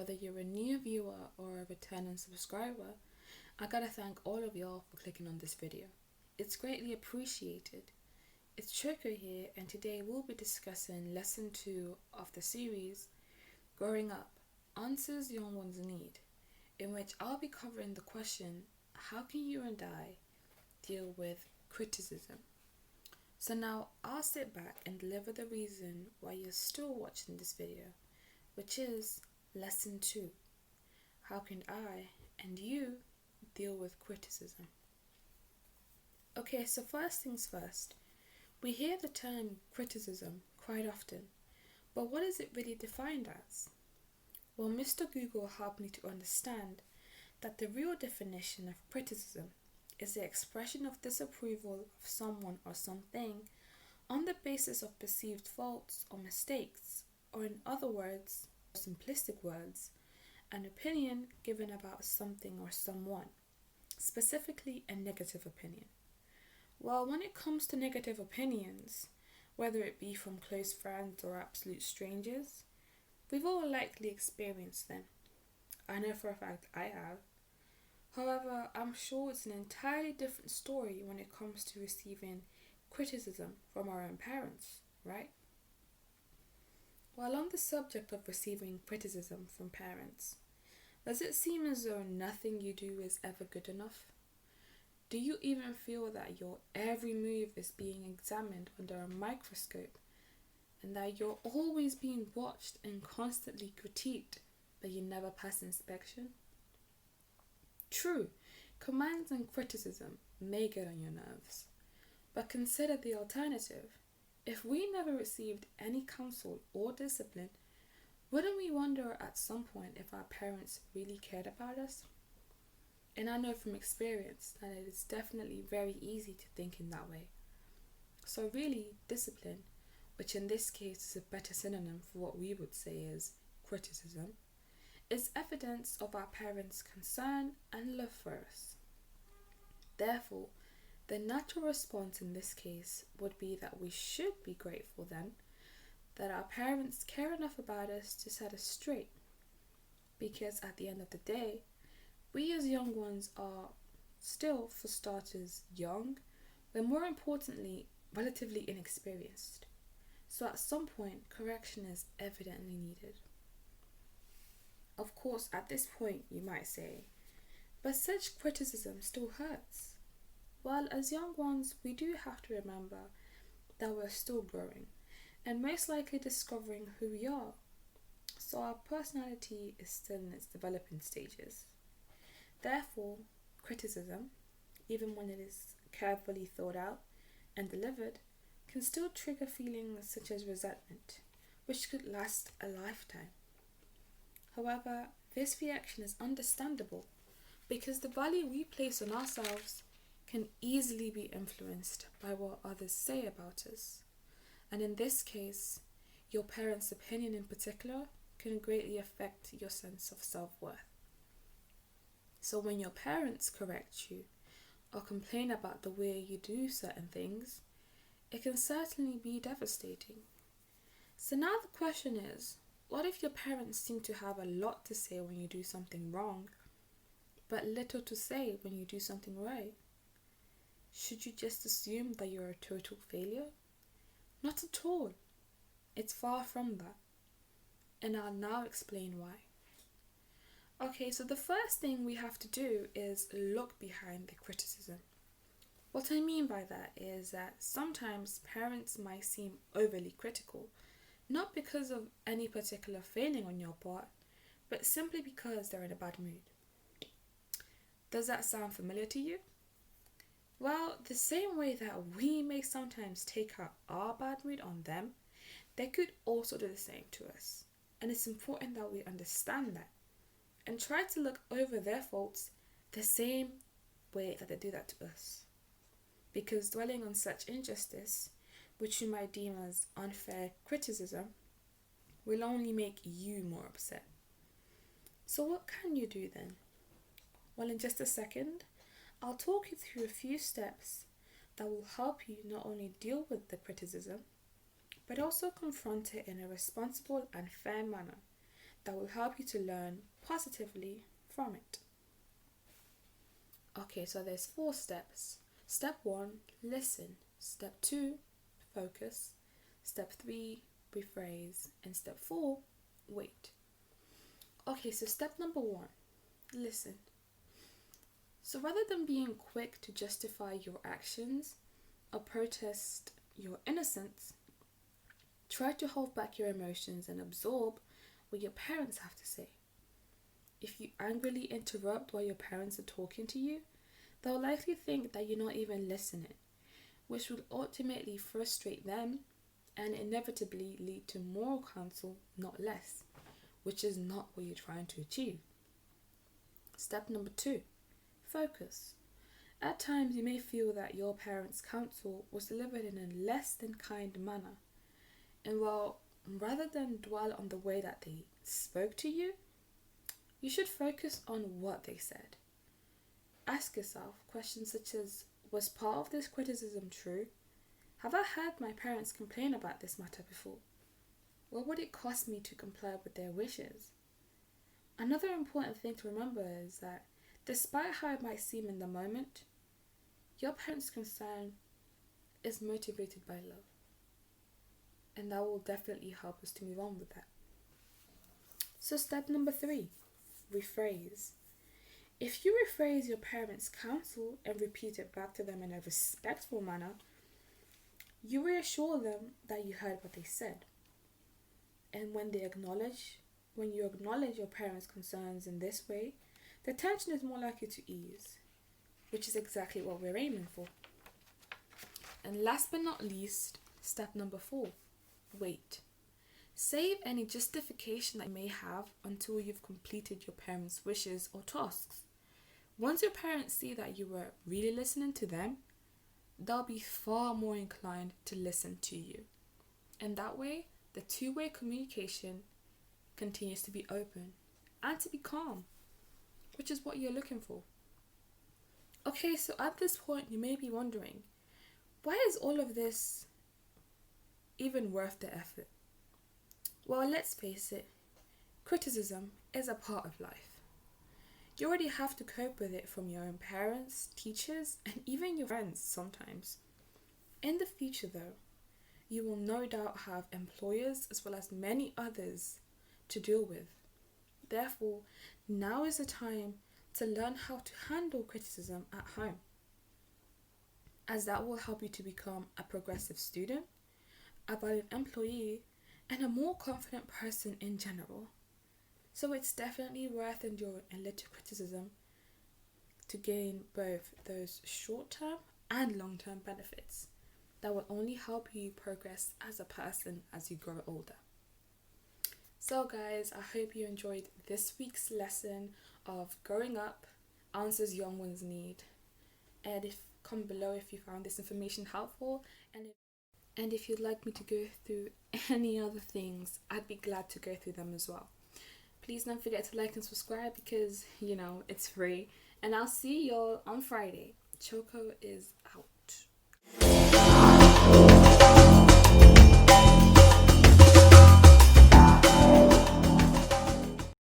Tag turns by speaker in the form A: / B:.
A: whether you're a new viewer or a returning subscriber, I gotta thank all of y'all for clicking on this video. It's greatly appreciated. It's Choco here, and today we'll be discussing lesson 2 of the series, Growing Up, Answers Young Ones Need, in which I'll be covering the question, how can you and I deal with criticism? So now I'll sit back and deliver the reason why you're still watching this video, which is lesson 2, how can I and you deal with criticism? Okay, so first things first, we hear the term criticism quite often, but what is it really defined as? Well, Mr. Google helped me to understand that the real definition of criticism is the expression of disapproval of someone or something on the basis of perceived faults or mistakes, or in other words, simplistic words, an opinion given about something or someone, specifically a negative opinion. Well, when it comes to negative opinions, whether it be from close friends or absolute strangers, we've all likely experienced them. I know for a fact I have. However, I'm sure it's an entirely different story when it comes to receiving criticism from our own parents, right? While on the subject of receiving criticism from parents, does it seem as though nothing you do is ever good enough? Do you even feel that your every move is being examined under a microscope and that you're always being watched and constantly critiqued, but you never pass inspection? True, commands and criticism may get on your nerves, but consider the alternative. If we never received any counsel or discipline, wouldn't we wonder at some point if our parents really cared about us? And I know from experience that it is definitely very easy to think in that way. So really, discipline, which in this case is a better synonym for what we would say is criticism, is evidence of our parents' concern and love for us. Therefore, the natural response in this case would be that we should be grateful then that our parents care enough about us to set us straight. Because at the end of the day, we as young ones are still, for starters, young, but more importantly, relatively inexperienced. So at some point, correction is evidently needed. Of course, at this point, you might say, but such criticism still hurts. Well, as young ones, we do have to remember that we're still growing and most likely discovering who we are. So our personality is still in its developing stages. Therefore, criticism, even when it is carefully thought out and delivered, can still trigger feelings such as resentment, which could last a lifetime. However, this reaction is understandable because the value we place on ourselves can easily be influenced by what others say about us. And in this case, your parents' opinion in particular can greatly affect your sense of self-worth. So when your parents correct you or complain about the way you do certain things, it can certainly be devastating. So now the question is, what if your parents seem to have a lot to say when you do something wrong, but little to say when you do something right? Should you just assume that you're a total failure? Not at all. It's far from that. And I'll now explain why. Okay, so the first thing we have to do is look behind the criticism. What I mean by that is that sometimes parents might seem overly critical, not because of any particular failing on your part, but simply because they're in a bad mood. Does that sound familiar to you? Well, the same way that we may sometimes take out our bad mood on them, they could also do the same to us. And it's important that we understand that and try to look over their faults the same way that they do that to us. Because dwelling on such injustice, which you might deem as unfair criticism, will only make you more upset. So what can you do then? Well, in just a second, I'll talk you through a few steps that will help you not only deal with the criticism, but also confront it in a responsible and fair manner that will help you to learn positively from it. Okay, so there's 4 steps. Step 1, listen. Step 2, focus. Step 3, rephrase. And step 4, wait. Okay, so step number 1, listen. So rather than being quick to justify your actions or protest your innocence, try to hold back your emotions and absorb what your parents have to say. If you angrily interrupt while your parents are talking to you, they'll likely think that you're not even listening, which will ultimately frustrate them and inevitably lead to more counsel, not less, which is not what you're trying to achieve. Step number 2, focus. At times you may feel that your parents' counsel was delivered in a less than kind manner, and rather than dwell on the way that they spoke to you, you should focus on what they said. Ask yourself questions such as, was part of this criticism true? Have I heard my parents complain about this matter before? What would it cost me to comply with their wishes? Another important thing to remember is that despite how it might seem in the moment, your parents' concern is motivated by love. And that will definitely help us to move on with that. So step number 3, rephrase. If you rephrase your parents' counsel and repeat it back to them in a respectful manner, you reassure them that you heard what they said. And when you acknowledge your parents' concerns in this way, the tension is more likely to ease, which is exactly what we're aiming for. And last but not least, step number 4, wait. Save any justification that you may have until you've completed your parents' wishes or tasks. Once your parents see that you were really listening to them, they'll be far more inclined to listen to you. And that way, the two-way communication continues to be open and to be calm, which is what you're looking for. Okay, so at this point, you may be wondering, why is all of this even worth the effort? Well, let's face it, criticism is a part of life. You already have to cope with it from your own parents, teachers, and even your friends sometimes. In the future though, you will no doubt have employers as well as many others to deal with. Therefore, now is the time to learn how to handle criticism at home, as that will help you to become a progressive student, a valued employee, and a more confident person in general. So it's definitely worth enduring a little criticism to gain both those short-term and long-term benefits that will only help you progress as a person as you grow older. So guys, I hope you enjoyed this week's lesson of growing up, answers young ones need. And comment below if you found this information helpful, and if you'd like me to go through any other things, I'd be glad to go through them as well. Please don't forget to like and subscribe because, it's free. And I'll see y'all on Friday. Choco is out.